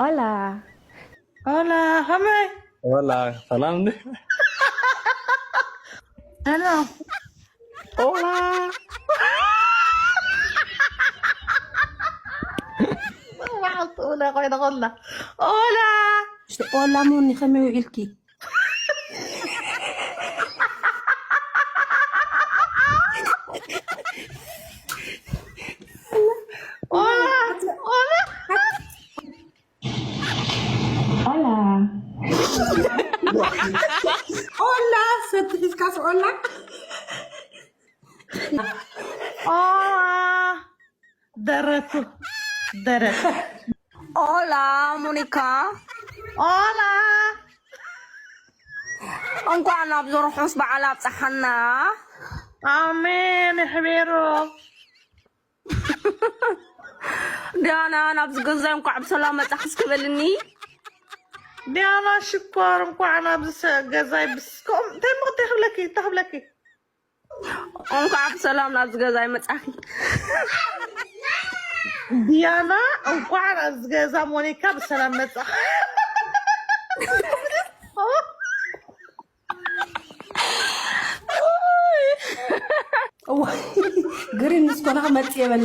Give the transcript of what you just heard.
Hola. Hola, Hamay. Hola, salam deh. Hello. Hola. Waxaad ula qoyda qodla. Hola. Hola, Moni, khame ilki. Hola. Hola. Hola. Hola, certificas hola. Hola. درته. درته. Hola, Monica. Hola. እንኳን አብዞር ሑስ በዓል አብፅሐና አሜን ሕቢሩ ዲያና ናብዚ ገዛይ እንኳዕ ብሰላም መፅሕስ ክበልኒ ዲያና ሽኮር እንኳዕ ናብዚ ገዛይ ብስኮም ተኽብለኪ እንኳዕ ብሰላም ናብዚ ገዛይ መፅሒ ዲያና እንኳዕ ናብዚ ገዛ ሞኒካ ብሰላም መፅሕ ግሪን ስኮና መጽ የበል